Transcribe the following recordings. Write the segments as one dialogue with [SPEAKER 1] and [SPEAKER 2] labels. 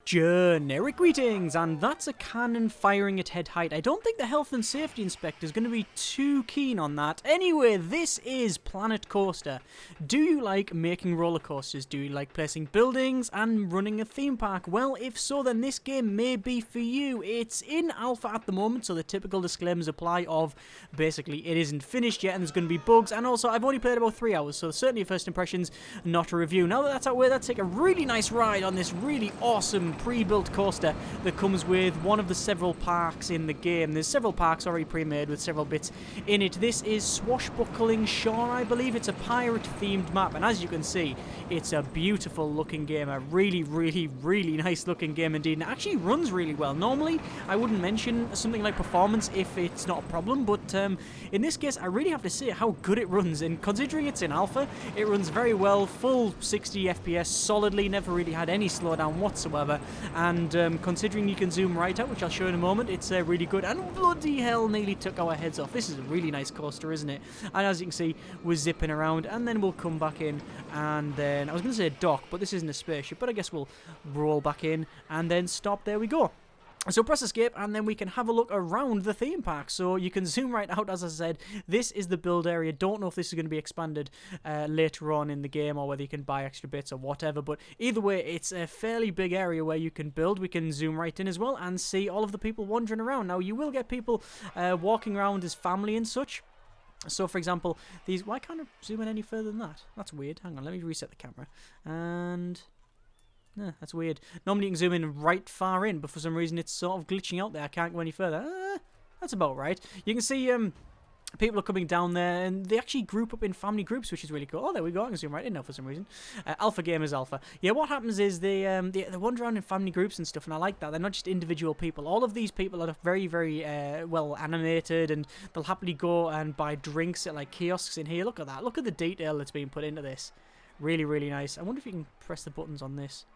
[SPEAKER 1] Generic greetings, and that's a cannon firing at head height. I don't think the health and safety inspector is going to be too keen on that. Anyway, this is Planet Coaster. Do you like making roller coasters? Do you like placing buildings and running a theme park? Well, if so, then this game may be for you. It's in alpha at the moment, so the typical disclaimers apply of basically it isn't finished yet and there's going to be bugs, and also I've only played about 3 hours, so certainly first impressions, not a review. Now that that's out of the way, let's take a really nice ride on this really awesome pre-built coaster that comes with one of the several parks in the game. There's several parks already pre-made with several bits in it. This is Swashbuckling Shore, I believe. It's a pirate-themed map, and as you can see, it's a beautiful looking game. A really, really, really nice looking game indeed, and it actually runs really well. Normally, I wouldn't mention something like performance if it's not a problem, but in this case, I really have to say how good it runs, and considering it's in alpha, it runs very well, full 60 FPS solidly, never really had any slowdown whatsoever. And considering you can zoom right out, which I'll show in a moment, it's really good. And bloody hell, nearly took our heads off. This is a really nice coaster, isn't it? And as you can see, we're zipping around, and then we'll come back in, and then I was going to say dock, but this isn't a spaceship, but I guess we'll roll back in and then stop. There we go. So press escape, and then we can have a look around the theme park. So you can zoom right out, as I said. This is the build area. Don't know if this is going to be expanded later on in the game, or whether you can buy extra bits or whatever. But either way, it's a fairly big area where you can build. We can zoom right in as well and see all of the people wandering around. Now, you will get people walking around as family and such. So, for example, these... Why can't I zoom in any further than that? That's weird. Hang on, let me reset the camera. And... Yeah, that's weird. Normally you can zoom in right far in, but for some reason it's sort of glitching out there. I can't go any further. That's about right. You can see people are coming down there, and they actually group up in family groups, which is really cool. Oh, there we go. I can zoom right in now for some reason. Alpha gamers alpha. Yeah, what happens is they wander around in family groups and stuff, and I like that. They're not just individual people. All of these people are very, very well animated, and they'll happily go and buy drinks at like kiosks in here. Look at that. Look at the detail that's being put into this. Really, really nice. I wonder if you can press the buttons on this.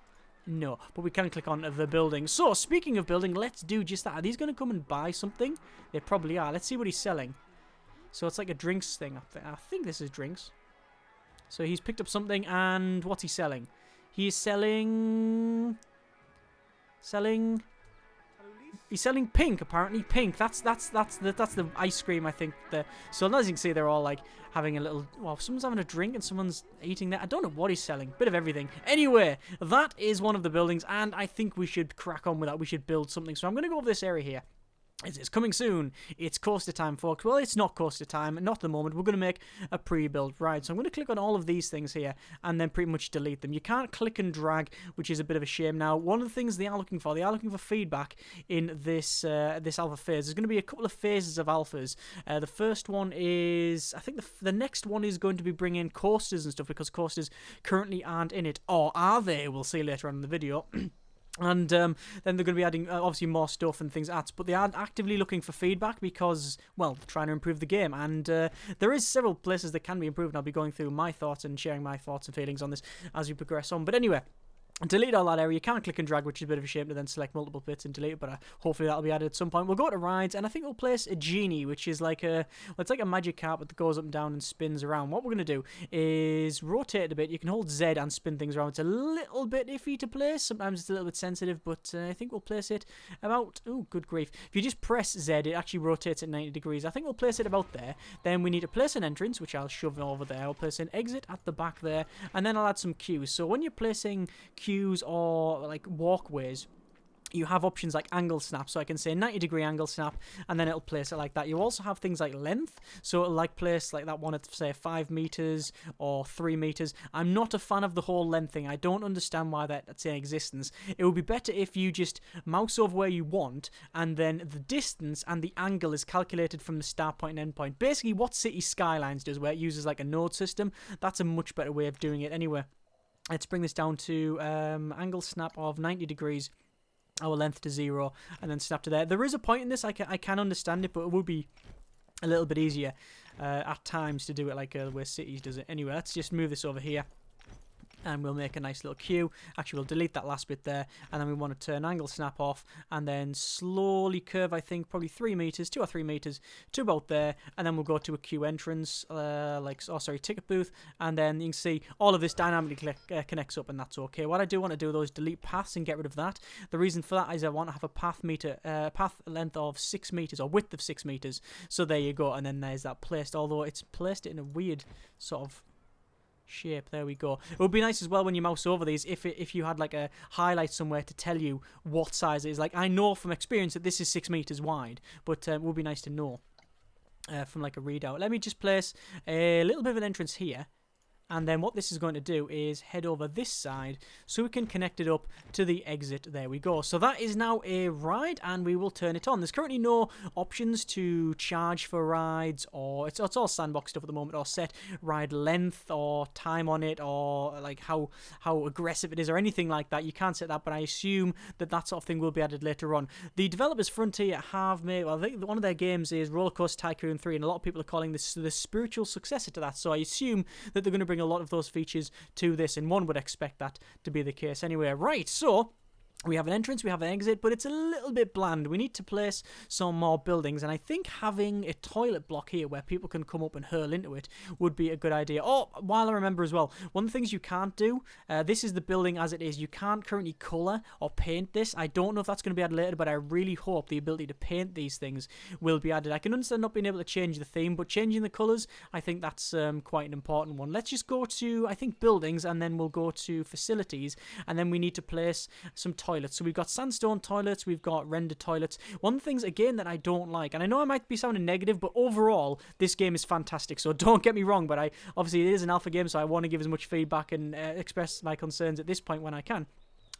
[SPEAKER 1] No, but we can click on the building. So, speaking of building, let's do just that. Are these going to come and buy something? They probably are. Let's see what he's selling. So, it's like a drinks thing. I think this is drinks. So, he's picked up something, and what's he selling? He's selling... He's selling pink, apparently. Pink. That's the ice cream, I think. So as you can see, they're all like having a little... Well, someone's having a drink and someone's eating that. I don't know what he's selling. Bit of everything. Anyway, that is one of the buildings, and I think we should crack on with that. We should build something. So I'm going to go over this area here. It's coming soon. It's coaster time, folks. Well, it's not coaster time. Not at the moment. We're going to make a pre-built ride. So I'm going to click on all of these things here and then pretty much delete them. You can't click and drag, which is a bit of a shame. Now, one of the things they are looking for feedback in this this alpha phase. There's going to be a couple of phases of alphas. The first one is... I think the next one is going to be bringing coasters and stuff, because coasters currently aren't in it. Or are they? We'll see later on in the video. And then they're going to be adding, obviously, more stuff and things but they are actively looking for feedback because, well, they're trying to improve the game. And there is several places that can be improved, and I'll be going through my thoughts and sharing my thoughts and feelings on this as we progress on. But anyway... delete all that area. You can't click and drag, which is a bit of a shame to then select multiple bits and delete it, but hopefully that'll be added at some point. We'll go to rides, and I think we'll place a genie, which is like a... Well, it's like a magic carpet that goes up and down and spins around. What we're going to do is rotate it a bit. You can hold Z and spin things around. It's a little bit iffy to place. Sometimes it's a little bit sensitive, but I think we'll place it about... Oh, good grief. If you just press Z, it actually rotates at 90 degrees. I think we'll place it about there. Then we need to place an entrance, which I'll shove over there. I'll place an exit at the back there, and then I'll add some queues. So when you're placing queues or like walkways, you have options like angle snap, so I can say 90-degree angle snap, and then it'll place it like that. You also have things like length, so it'll like place like that one at, say, 5 meters or 3 meters. I'm not a fan of the whole length thing. I don't understand why that's in existence. It would be better if you just mouse over where you want, and then the distance and the angle is calculated from the start point and end point. Basically, what City Skylines does, where it uses like a node system. That's a much better way of doing it anyway. Let's bring this down to angle snap of 90 degrees, our length to 0, and then snap to there. There is a point in this, I can understand it, but it would be a little bit easier at times to do it like the way Cities does it. Anyway, let's just move this over here. And we'll make a nice little queue. Actually, we'll delete that last bit there, and then we want to turn angle snap off, and then slowly curve, I think, probably 3 meters, 2 or 3 meters, to about there, and then we'll go to a queue entrance, ticket booth, and then you can see all of this dynamically connects up, and that's okay. What I do want to do, though, is delete paths and get rid of that. The reason for that is I want to have a path length of 6 meters, or width of 6 meters, so there you go, and then there's that placed, although it's placed in a weird sort of shape. There we go. It would be nice as well when you mouse over these if you had like a highlight somewhere to tell you what size it is. Like, I know from experience that this is 6 meters wide, but it would be nice to know from like a readout. Let me just place a little bit of an entrance here. And then what this is going to do is head over this side so we can connect it up to the exit. There we go. So that is now a ride, and we will turn it on. There's currently no options to charge for rides, or it's all sandbox stuff at the moment, or set ride length or time on it, or like how aggressive it is or anything like that. You can't set that, but I assume that sort of thing will be added later on. The developers Frontier have made, well, I think one of their games is Roller Coaster Tycoon 3, and a lot of people are calling this the spiritual successor to that. So I assume that they're going to bring a lot of those features to this, and one would expect that to be the case anyway. Right, so we have an entrance, we have an exit, but it's a little bit bland. We need to place some more buildings, and I think having a toilet block here where people can come up and hurl into it would be a good idea. Oh, while I remember as well, one of the things you can't do, this is the building as it is. You can't currently colour or paint this. I don't know if that's going to be added later, but I really hope the ability to paint these things will be added. I can understand not being able to change the theme, but changing the colours, I think that's quite an important one. Let's just go to, I think, buildings, and then we'll go to facilities, and then we need to place some toilets. So we've got sandstone toilets, we've got rendered toilets. One of the things, again, that I don't like, and I know I might be sounding negative, but overall, this game is fantastic. So don't get me wrong, but obviously it is an alpha game, so I want to give as much feedback and express my concerns at this point when I can.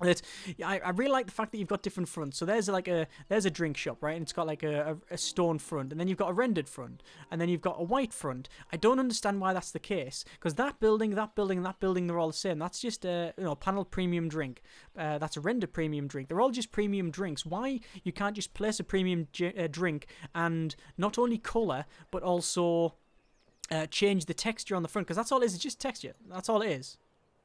[SPEAKER 1] I really like the fact that you've got different fronts. So there's a drink shop, right? And it's got like a stone front, and then you've got a rendered front, and then you've got a white front. I don't understand why that's the case, because that building, and that building, they're all the same. That's just a panel premium drink. That's a rendered premium drink. They're all just premium drinks. Why you can't just place a premium drink and not only colour but also change the texture on the front? Because that's all it is. It's just texture. That's all it is.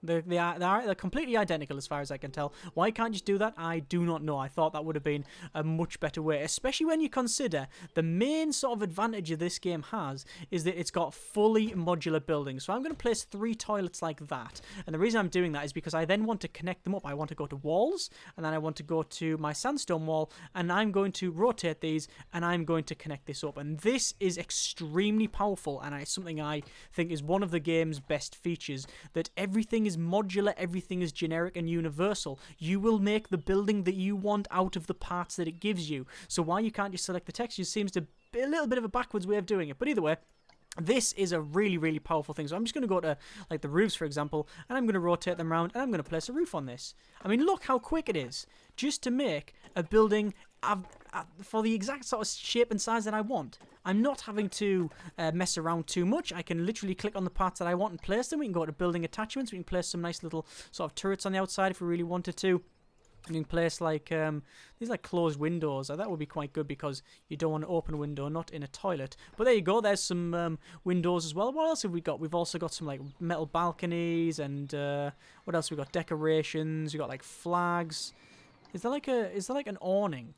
[SPEAKER 1] They're completely identical as far as I can tell. Why can't you just do that? I do not know. I thought that would have been a much better way, especially when you consider the main sort of advantage of this game has is that it's got fully modular buildings. So I'm going to place 3 toilets like that, and the reason I'm doing that is because I then want to connect them up. I want to go to walls, and then I want to go to my sandstone wall, and I'm going to rotate these, and I'm going to connect this up. And this is extremely powerful, and it's something I think is one of the game's best features, that everything is modular, everything is generic and universal. You will make the building that you want out of the parts that it gives you. So why you can't just select the textures seems to be a little bit of a backwards way of doing it. But either way, this is a really, really powerful thing. So I'm just going to go to like the roofs, for example, and I'm going to rotate them around, and I'm going to place a roof on this. I mean, look how quick it is just to make a building for the exact sort of shape and size that I want. I'm not having to mess around too much. I can literally click on the parts that I want and place them. We can go to building attachments. We can place some nice little sort of turrets on the outside if we really wanted to. You can place like these like closed windows. That would be quite good because you don't want to open a window, not in a toilet. But there you go. There's some windows as well. What else have we got? We've also got some like metal balconies, and what else? We've got decorations. We've got like flags. Is there like an awning?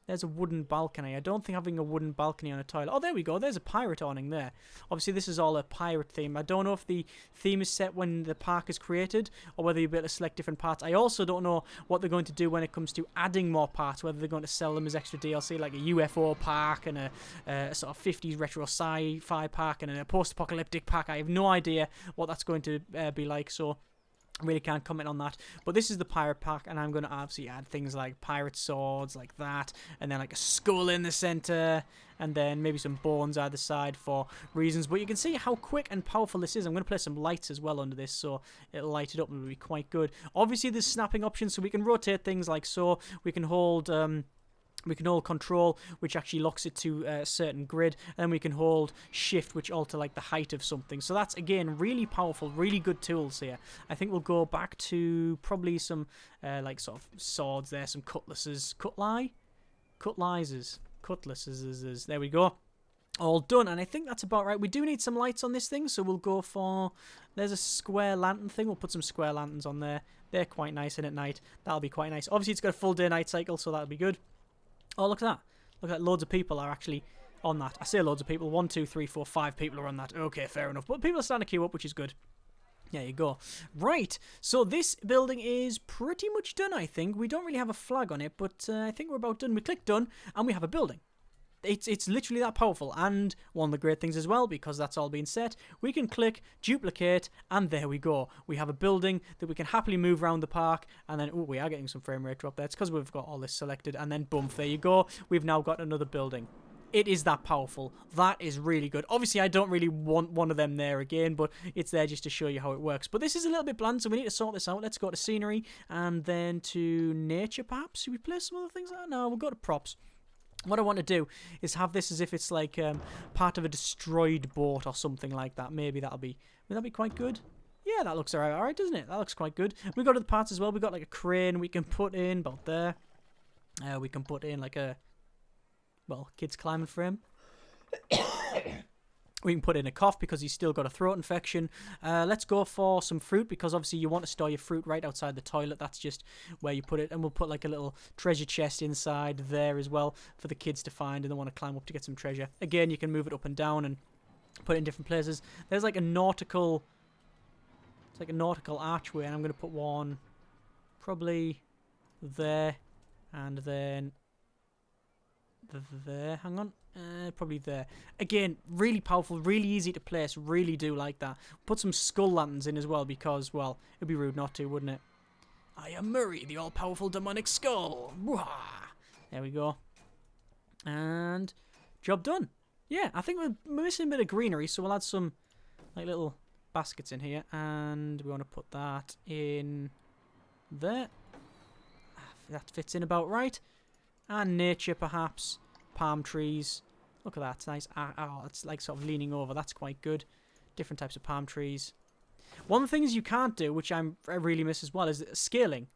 [SPEAKER 1] There's a wooden balcony. I don't think having a wooden balcony on a toilet. Oh, there we go. There's a pirate awning there. Obviously, this is all a pirate theme. I don't know if the theme is set when the park is created or whether you'll be able to select different parts. I also don't know what they're going to do when it comes to adding more parts, whether they're going to sell them as extra DLC, like a UFO park and a sort of 50s retro sci-fi park and a post-apocalyptic park. I have no idea what that's going to be like, so I really can't comment on that. But this is the pirate pack, and I'm going to obviously add things like pirate swords like that, and then like a skull in the center, and then maybe some bones either side for reasons. But you can see how quick and powerful this is. I'm going to place some lights as well under this, so it'll light it up and it'll be quite good. Obviously there's snapping options, so we can rotate things like so. We can hold control, which actually locks it to a certain grid, and then we can hold shift, which alter like the height of something. So that's, again, really powerful, really good tools here. I think we'll go back to probably some like sort of swords there, some cutlasses, cutlasses. There we go. all done, and I think that's about right. We do need some lights on this thing, so we'll go for... There's a square lantern thing. We'll put some square lanterns on there. They're quite nice, and at night, that'll be quite nice. Obviously, it's got a full day-night cycle, so that'll be good. Oh, look at that. Look at that. Loads of people are actually on that. I say loads of people. 1, 2, 3, 4, 5 people are on that. Okay, fair enough. But people are starting to queue up, which is good. There you go. Right, so this building is pretty much done, I think. We don't really have a flag on it, but I think we're about done. We click done, and we have a building. It's literally that powerful, and one of the great things as well, because that's all been set, we can click duplicate, and there we go. We have a building that we can happily move around the park, and then, oh, we are getting some frame rate drop there. It's because we've got all this selected, and then boom, there you go. We've now got another building. It is that powerful. That is really good. Obviously, I don't really want one of them there again, but it's there just to show you how it works. But this is a little bit bland, so we need to sort this out. Let's go to scenery, and then to nature, perhaps. Should we place some other things like that? No, we'll go to props. What I want to do is have this as if it's like part of a destroyed boat or something like that. Maybe would that be quite good? Yeah, that looks alright, doesn't it? That looks quite good. We got other parts as well. We got like a crane we can put in about there. We can put in like a, well, kid's climbing frame. We can put in a cough because he's still got a throat infection. Let's go for some fruit because obviously you want to store your fruit right outside the toilet. That's just where you put it. And we'll put like a little treasure chest inside there as well for the kids to find and they want to climb up to get some treasure. Again, you can move it up and down and put it in different places. There's like a nautical... It's like a nautical archway and I'm going to put one probably there and then... there, hang on. Probably there. Again, really powerful, really easy to place. Really do like that. Put some skull lanterns in as well because, well, it'd be rude not to, wouldn't it? I am Murray, the all-powerful demonic skull. Wah! There we go. And job done. Yeah, I think we're missing a bit of greenery, so we'll add some like little baskets in here, and we want to put that in there. That fits in about right. And nature, perhaps. Palm trees. Look at that. It's nice. Oh, it's like sort of leaning over. That's quite good. Different types of palm trees. One of the things you can't do, which I really miss as well, is scaling.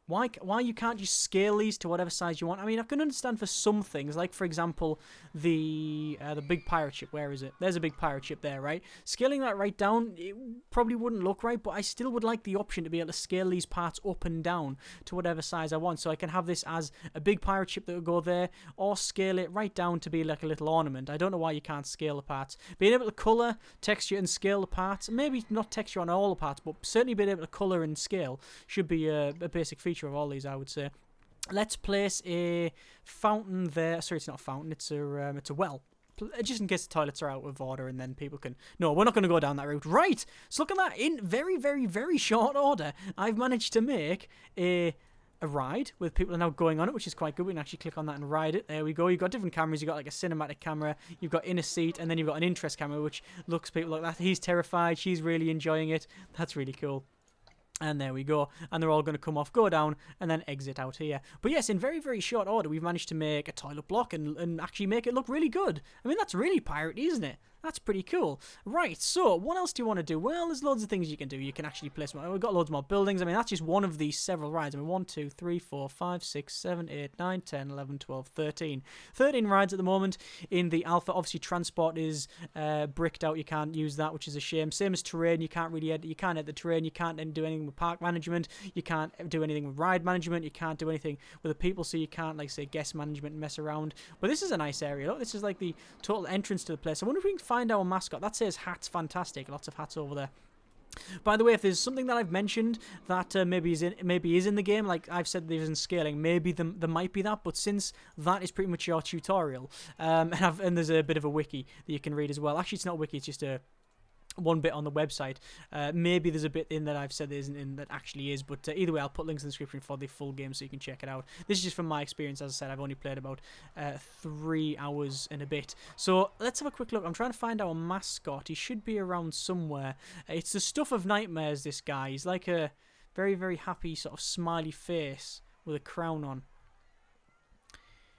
[SPEAKER 1] Why you can't just scale these to whatever size you want? I mean, I can understand for some things, like for example, the big pirate ship. Where is it? There's a big pirate ship there, right? Scaling that right down, it probably wouldn't look right, but I still would like the option to be able to scale these parts up and down to whatever size I want. So I can have this as a big pirate ship that would go there, or scale it right down to be like a little ornament. I don't know why you can't scale the parts. Being able to colour, texture, and scale the parts, maybe not texture on all the parts, but certainly being able to colour and scale should be a basic feature of all these, I would say. Let's place a fountain there. Sorry, it's not a fountain. It's a well. Just in case the toilets are out of order and then people can... No, we're not going to go down that route. Right. So look at that. In very, very, very short order, I've managed to make a ride with people are now going on it, which is quite good. We can actually click on that and ride it. There we go. You've got different cameras. You've got like a cinematic camera. You've got inner seat, and then you've got an interest camera, which looks people like that. He's terrified. She's really enjoying it. That's really cool. And there we go. And they're all going to come off, go down, and then exit out here. But yes, in very, very short order, we've managed to make a toilet block and actually make it look really good. I mean, that's really piratey, isn't it? That's pretty cool. Right, so what else do you want to do? Well, there's loads of things you can do. You can actually place more. We've got loads more buildings. I mean, that's just one of these several rides. I mean, 1, 2, 3, 4, 5, 6, 7, 8, 9, 10, 11, 12, 13. 13 rides at the moment in the alpha. Obviously, transport is bricked out. You can't use that, which is a shame. Same as terrain. You can't really edit. You can't edit the terrain. You can't do anything with park management. You can't do anything with ride management. You can't do anything with the people, so you can't, like, say, guest management and mess around. But this is a nice area. Look, this is like the total entrance to the place. I wonder if we can find our mascot. That says hats, fantastic. Lots of hats over there. By the way, if there's something that I've mentioned that maybe is in the game, like I've said there's in scaling, maybe there might be that, but since that is pretty much your tutorial, and there's a bit of a wiki that you can read as well. Actually, it's not a wiki, it's just one bit on the website. Maybe there's a bit in that I've said there isn't in that actually is, but either way, I'll put links in the description for the full game so you can check it out. This is just from my experience. As I said, I've only played about 3 hours and a bit. So let's have a quick look. I'm trying to find our mascot. He should be around somewhere. It's the stuff of nightmares, this guy. He's like a very, very happy sort of smiley face with a crown on.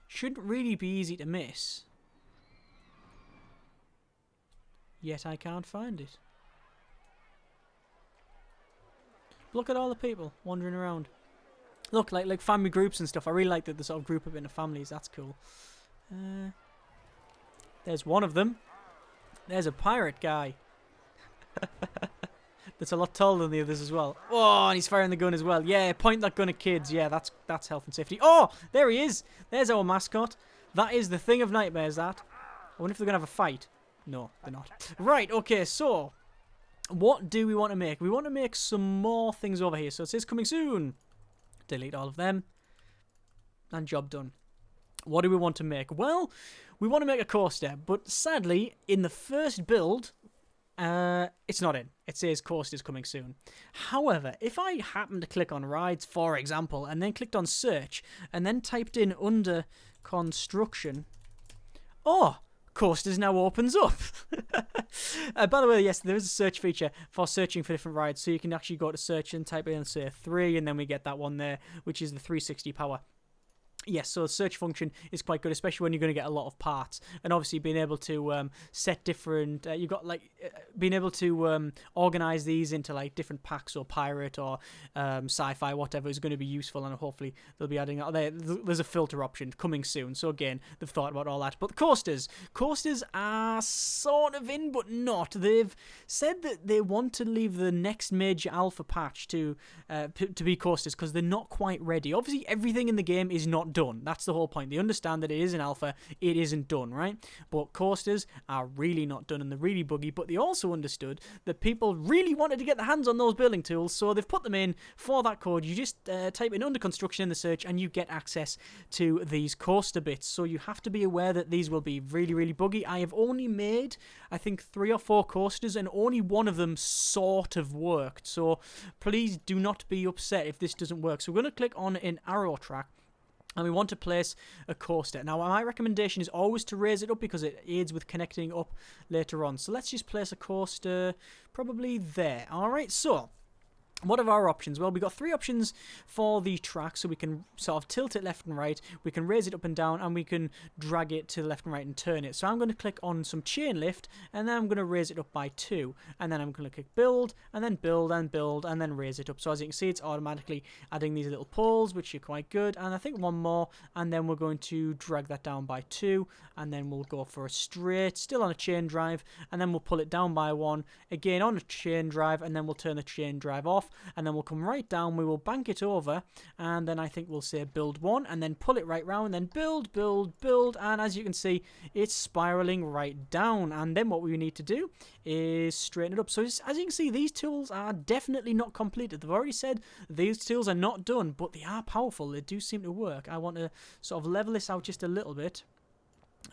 [SPEAKER 1] Shouldn't really be easy to miss. Yet I can't find it. Look at all the people wandering around. Look, like family groups and stuff. I really like that they sort of group up into families. That's cool. There's one of them. There's a pirate guy. That's a lot taller than the others as well. Oh, and he's firing the gun as well. Yeah, point that gun at kids. Yeah, that's health and safety. Oh, there he is. There's our mascot. That is the thing of nightmares, that. I wonder if they're going to have a fight. No, they're not. Right, okay, so what do we want to make? We want to make some more things over here. So it says coming soon. Delete all of them. And job done. What do we want to make? Well, we want to make a coaster, but sadly, in the first build, it's not in. It says coasters coming soon. However, if I happen to click on rides, for example, and then clicked on search, and then typed in under construction, oh, coasters now opens up. By the way, yes, there is a search feature for searching for different rides, so you can actually go to search and type in, say, 3, and then we get that one there, which is the 360 power. Yes, so the search function is quite good, especially when you're going to get a lot of parts. And obviously being able to set different... you've got, like, being able to organise these into, like, different packs or pirate or sci-fi, whatever, is going to be useful. And hopefully they'll be adding... there's a filter option coming soon. So, again, they've thought about all that. But the coasters. Coasters are sort of in, but not. They've said that they want to leave the next major alpha patch to be coasters because they're not quite ready. Obviously, everything in the game is not done. That's the whole point. They understand that it is an alpha, it isn't done, right? But coasters are really not done and they're really buggy, but they also understood that people really wanted to get their hands on those building tools, so they've put them in for that code. You just type in under construction in the search and you get access to these coaster bits. So you have to be aware that these will be really, really buggy. I have only made, I think, 3 or 4 coasters and only one of them sort of worked. So please do not be upset if this doesn't work. So we're going to click on an arrow track. And we want to place a coaster. Now, my recommendation is always to raise it up because it aids with connecting up later on. So let's just place a coaster probably there. All right, so what are our options? Well, we've got 3 options for the track, so we can sort of tilt it left and right, we can raise it up and down, and we can drag it to the left and right and turn it. So I'm going to click on some chain lift, and then I'm going to raise it up by 2, and then I'm going to click build, and then build, and build, and then raise it up. So as you can see, it's automatically adding these little poles, which are quite good, and I think one more, and then we're going to drag that down by 2, and then we'll go for a straight, still on a chain drive, and then we'll pull it down by 1, again on a chain drive, and then we'll turn the chain drive off, and then we'll come right down, we will bank it over, and then I think we'll say build 1, and then pull it right round, then build, build, build, and as you can see, it's spiraling right down. And then what we need to do is straighten it up. So as you can see, these tools are definitely not completed. They've already said these tools are not done, but they are powerful. They do seem to work. I want to sort of level this out just a little bit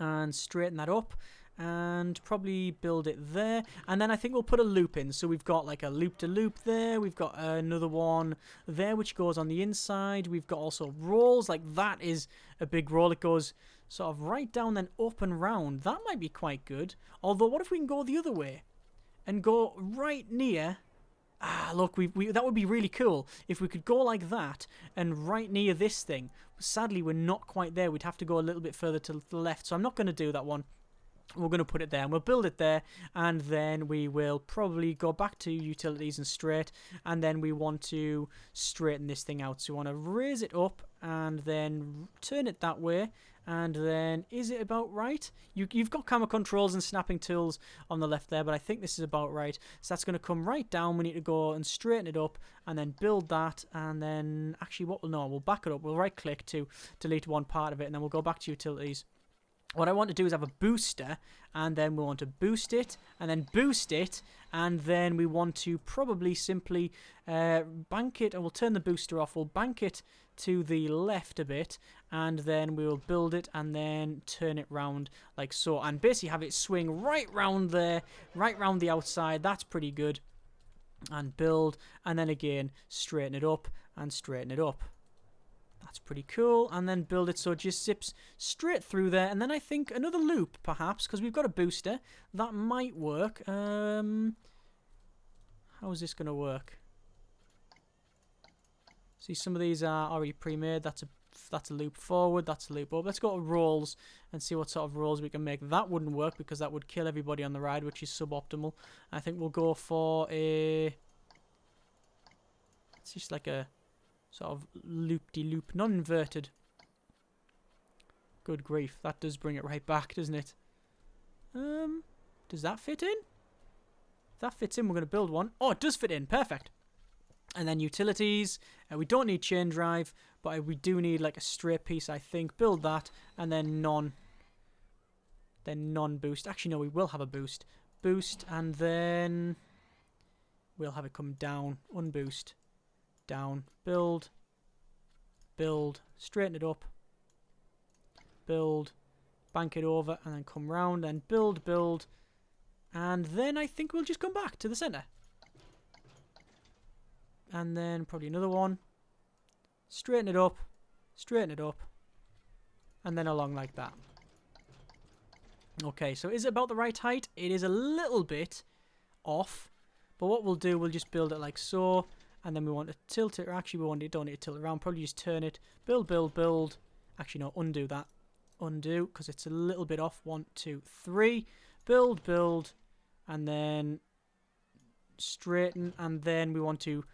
[SPEAKER 1] and straighten that up, and probably build it there, and then I think we'll put a loop in. So we've got like a loop-to-loop there, we've got another one there which goes on the inside, we've got also rolls, like that is a big roll, it goes sort of right down then up and round. That might be quite good, although what if we can go the other way and go right near... look, that would be really cool if we could go like that and right near this thing. Sadly, we're not quite there. We'd have to go a little bit further to the left, so I'm not going to do that one. We're going to put it there, and we'll build it there, and then we will probably go back to utilities and straight, and then we want to straighten this thing out. So we want to raise it up and then turn it that way, and then is it about right? You've got camera controls and snapping tools on the left there, but I think this is about right. So that's going to come right down. We need to go and straighten it up and then build that, and then actually we'll back it up. We'll right click to delete one part of it, and then we'll go back to utilities. What I want to do is have a booster, and then we want to boost it, and then boost it, and then we want to probably simply bank it, and we'll turn the booster off. We'll bank it to the left a bit, and then we will build it, and then turn it round like so, and basically have it swing right round there, right round the outside. That's pretty good. And build, and then again straighten it up and straighten it up. That's pretty cool. And then build it so it just zips straight through there. And then I think another loop, perhaps, because we've got a booster. That might work. How is this going to work? See, some of these are already pre-made. That's a loop forward. That's a loop up. Let's go to rolls and see what sort of rolls we can make. That wouldn't work because that would kill everybody on the ride, which is suboptimal. I think we'll go for a... It's just like a... sort of loop-de-loop, non-inverted. Good grief, that does bring it right back, doesn't it? Does that fit in? If that fits in, we're going to build one. Oh, it does fit in. Perfect. And then utilities. We don't need chain drive, but we do need like a straight piece, I think. Build that, and then non-boost. Actually, no, we will have a boost. Boost, and then we'll have it come down. Unboost. Down. Build. Build. Straighten it up. Build. Bank it over, and then come round, and build, build. And then I think we'll just come back to the centre. And then probably another one. Straighten it up. Straighten it up. And then along like that. Okay, so is it about the right height? It is a little bit off. But what we'll do, we'll just build it like so. And then we want to tilt it. Or actually, we don't need to tilt it around. Probably just turn it. Build, build, build. Actually, no, undo that. Undo, because it's a little bit off. 1, 2, 3. Build, build. And then straighten. And then we want to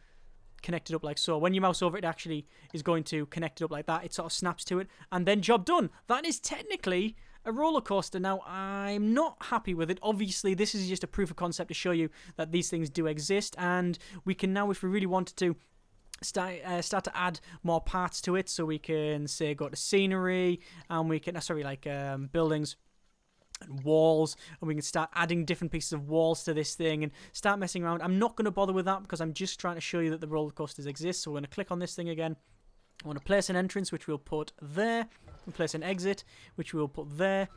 [SPEAKER 1] connect it up like so. When you mouse over it, actually is going to connect it up like that. It sort of snaps to it. And then job done. That is technically a roller coaster. Now, I'm not happy with it. Obviously, this is just a proof of concept to show you that these things do exist. And we can now, if we really wanted to, start to add more parts to it. So we can, say, go to scenery. And we can, buildings and walls, and we can start adding different pieces of walls to this thing and start messing around. I'm not going to bother with that because I'm just trying to show you that the roller coasters exist. So we're going to click on this thing again. I want to place an entrance, which we'll put there, and place an exit, which we'll put there.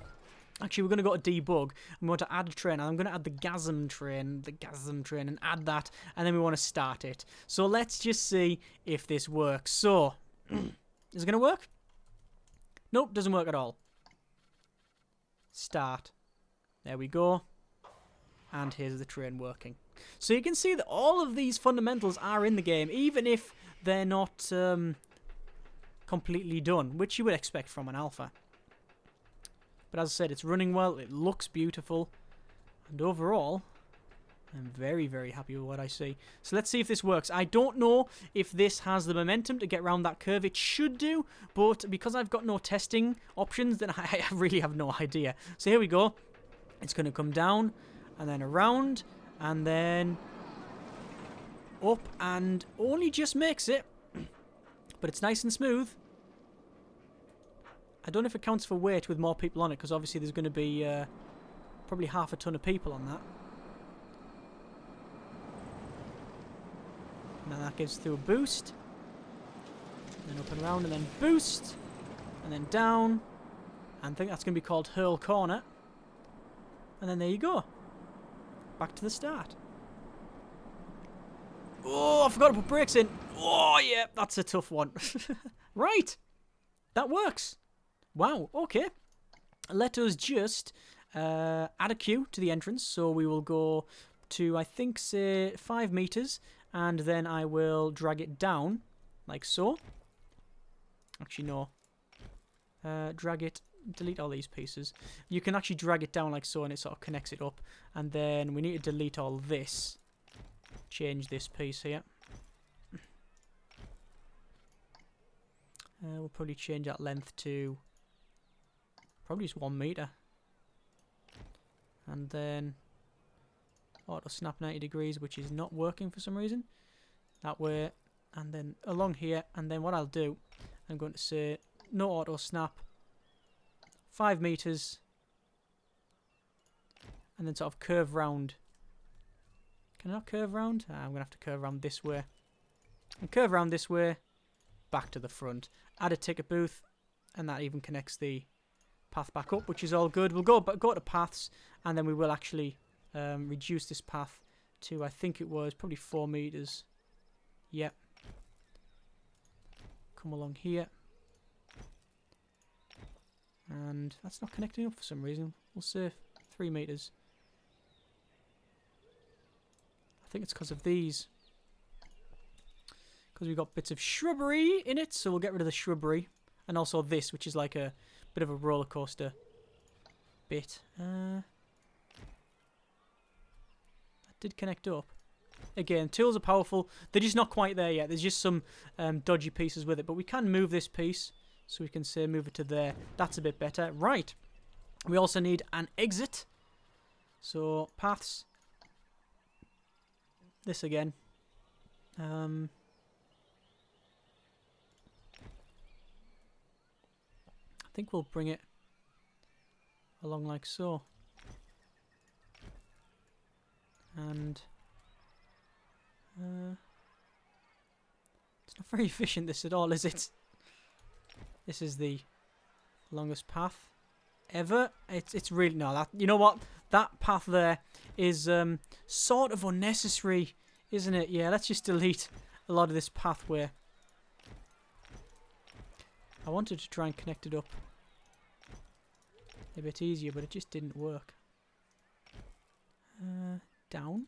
[SPEAKER 1] Actually, we're going to go to debug, and we want to add a train, and I'm going to add the gasm train, and add that, and then we want to start it. So let's just see if this works. So, is it going to work? Nope, doesn't work at all. Start. There we go. And here's the train working. So you can see that all of these fundamentals are in the game, even if they're not completely done, which you would expect from an alpha. But as I said, it's running well, it looks beautiful, and overall, I'm very, very happy with what I see. So let's see if this works. I don't know if this has the momentum to get around that curve. It should do, but because I've got no testing options, then I really have no idea. So here we go. It's going to come down, and then around, and then up, and only just makes it. But it's nice and smooth. I don't know if it counts for weight with more people on it, because obviously there's going to be probably half a ton of people on that. And then that gives through a boost. And then up and around, and then boost. And then down. And I think that's going to be called Hurl Corner. And then there you go. Back to the start. Oh, I forgot to put brakes in. Oh, yeah, that's a tough one. Right. That works. Wow, okay. Let us just add a queue to the entrance. So we will go to, I think, say, 5 meters. And then I will drag it down, like so. Actually, no. Drag it, delete all these pieces. You can actually drag it down like so, and it sort of connects it up. And then we need to delete all this. Change this piece here. We'll probably change that length to probably just 1 meter. And then auto snap 90 degrees, which is not working for some reason. That way, and then along here, and then what I'll do, I'm going to say no auto snap, 5 meters, and then sort of curve round. Can I not curve round? I'm going to have to curve around this way. And curve around this way, back to the front. Add a ticket booth, and that even connects the path back up, which is all good. We'll go to paths, and then we will actually reduce this path to, I think it was probably 4 meters. Yep. Come along here. And that's not connecting up for some reason. We'll say 3 meters. I think it's because of these. Because we've got bits of shrubbery in it, so we'll get rid of the shrubbery. And also this, which is like a bit of a roller coaster bit. That did connect up. Again, tools are powerful. They're just not quite there yet. There's just some dodgy pieces with it. But we can move this piece. So we can say move it to there. That's a bit better. Right. We also need an exit. So, paths. This again. I think we'll bring it along like so. And it's not very efficient, this at all, is it? This is the longest path ever. It's really, no, that, you know what? That path there is sort of unnecessary, isn't it? Yeah, let's just delete a lot of this pathway. I wanted to try and connect it up a bit easier, but it just didn't work. Down.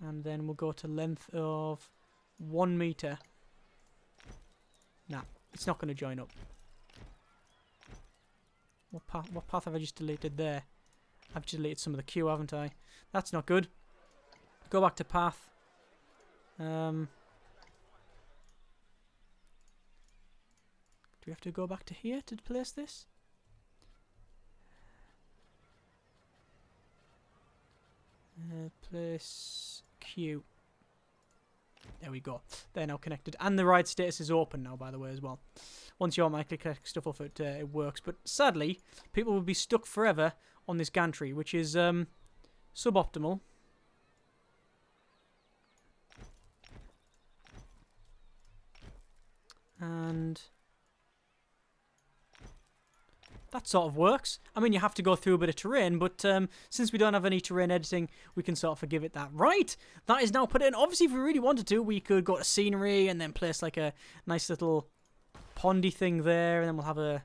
[SPEAKER 1] And then we'll go to length of 1 meter. Nah, it's not going to join up. What path have I just deleted there? I've just deleted some of the queue, haven't I? That's not good. Go back to path. Do we have to go back to here to place this? Place queue. There we go. They're now connected. And the ride status is open now, by the way, as well. Once you automatically click stuff off, it works. But sadly, people will be stuck forever on this gantry, which is suboptimal. And that sort of works. I mean, you have to go through a bit of terrain, but since we don't have any terrain editing, we can sort of forgive it that. Right, that is now put in. Obviously, if we really wanted to, we could go to scenery and then place like a nice little pondy thing there, and then we'll have a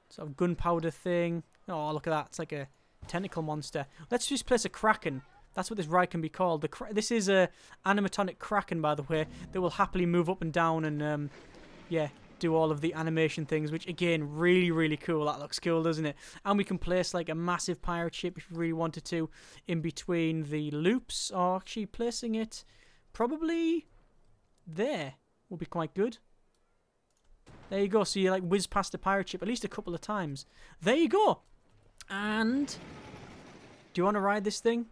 [SPEAKER 1] sort of gunpowder thing. Oh, look at that. It's like a tentacle monster. Let's just place a kraken. That's what this ride can be called. This is a animatronic kraken, by the way, that will happily move up and down and, yeah, do all of the animation things, which again, really, really cool. That looks cool, doesn't it? And we can place like a massive pirate ship if we really wanted to in between the loops, or actually placing it probably there will be quite good. There you go. So you like whiz past a pirate ship at least a couple of times. There you go. And do you want to ride this thing?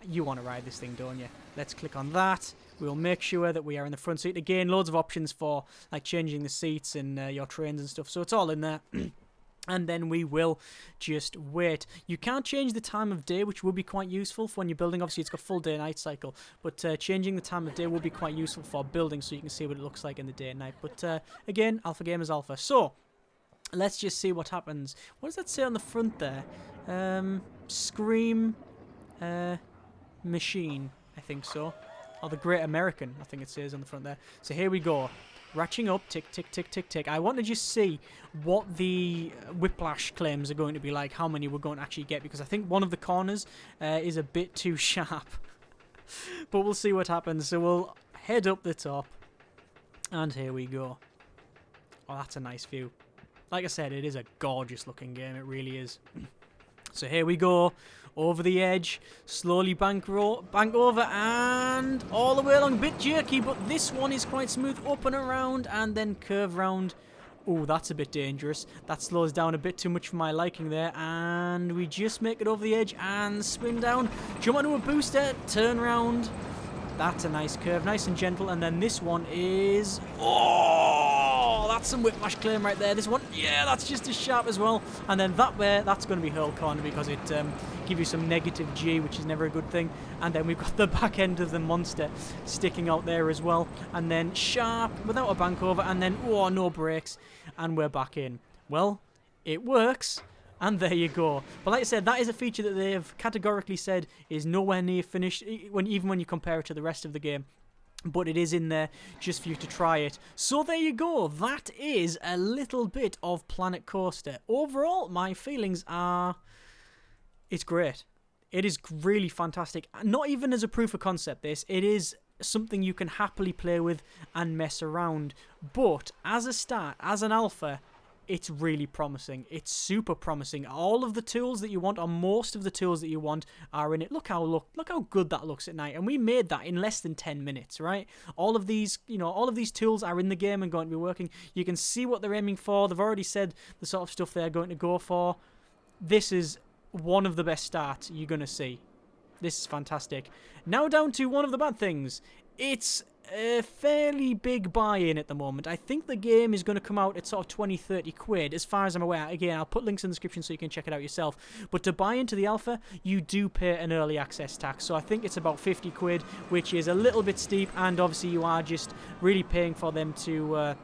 [SPEAKER 1] You want to ride this thing, don't you? Let's click on that. We'll make sure that we are in the front seat. Again, loads of options for like changing the seats and your trains and stuff. So it's all in there. And then we will just wait. You can't change the time of day, which will be quite useful for when you're building. Obviously, it's got full day-night cycle. But changing the time of day will be quite useful for building so you can see what it looks like in the day and night. But again, alpha game is alpha. So let's just see what happens. What does that say on the front there? Scream Machine, I think so. Or the Great American, I think it says on the front there. So here we go. Ratcheting up, tick, tick, tick, tick, tick. I want to just see what the whiplash claims are going to be like, how many we're going to actually get, because I think one of the corners is a bit too sharp. But we'll see what happens. So we'll head up the top. And here we go. Oh, that's a nice view. Like I said, it is a gorgeous looking game. It really is. So here we go. Over the edge, slowly bank over, and all the way along. A bit jerky, but this one is quite smooth. Up and around, and then curve round. Oh, that's a bit dangerous. That slows down a bit too much for my liking there. And we just make it over the edge and spin down. Jump onto a booster, turn round. That's a nice curve, nice and gentle. And then this one is... Oh, that's some whiplash claim right there. This one, yeah, that's just as sharp as well. And then that way, that's going to be hurl corner because it gives you some negative G, which is never a good thing. And then we've got the back end of the monster sticking out there as well. And then sharp, without a bank over. And then, oh, no brakes. And we're back in. Well, it works. And there you go. But like I said, that is a feature that they have categorically said is nowhere near finished, even when you compare it to the rest of the game. But it is in there just for you to try it. So there you go. That is a little bit of Planet Coaster. Overall, my feelings are... It's great. It is really fantastic. Not even as a proof of concept, this. It is something you can happily play with and mess around. But as a start, as an alpha... It's really promising. It's super promising. All of the tools that you want, or most of the tools that you want, are in it. Look how good that looks at night. And we made that in less than 10 minutes, right? All of these, all of these tools are in the game and going to be working. You can see what they're aiming for. They've already said the sort of stuff they're going to go for. This is one of the best starts you're going to see. This is fantastic. Now down to one of the bad things. It's a fairly big buy-in at the moment. I think the game is going to come out at sort of 20-30 quid, as far as I'm aware. Again, I'll put links in the description so you can check it out yourself. But to buy into the alpha, you do pay an early access tax. So I think it's about 50 quid, which is a little bit steep, and obviously you are just really paying for them to...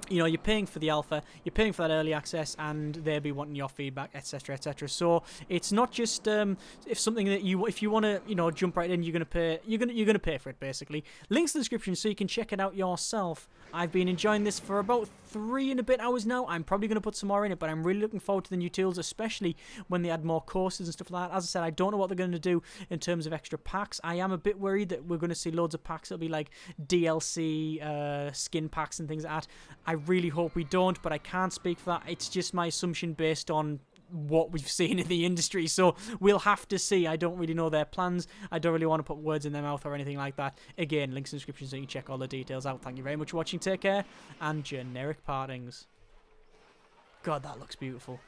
[SPEAKER 1] you know, you're paying for the alpha, you're paying for that early access, and they'll be wanting your feedback, etc., etc. So it's not just if something that if you want to, you know, jump right in, you're gonna pay, you're gonna pay for it basically. Links in the description so you can check it out yourself. I've been enjoying this for about 3 and a bit hours now. I'm probably going to put some more in it, but I'm really looking forward to the new tools, especially when they add more courses and stuff like that. As I said, I don't know what they're going to do in terms of extra packs. I am a bit worried that we're going to see loads of packs that'll be like DLC, skin packs and things like that. I really hope we don't, but I can't speak for that. It's just my assumption based on what we've seen in the industry, so we'll have to see. I don't really know their plans. I don't really want to put words in their mouth or anything like that. Again, links in the description so you can check all the details out. Thank you very much for watching. Take care, and generic partings. God, that looks beautiful.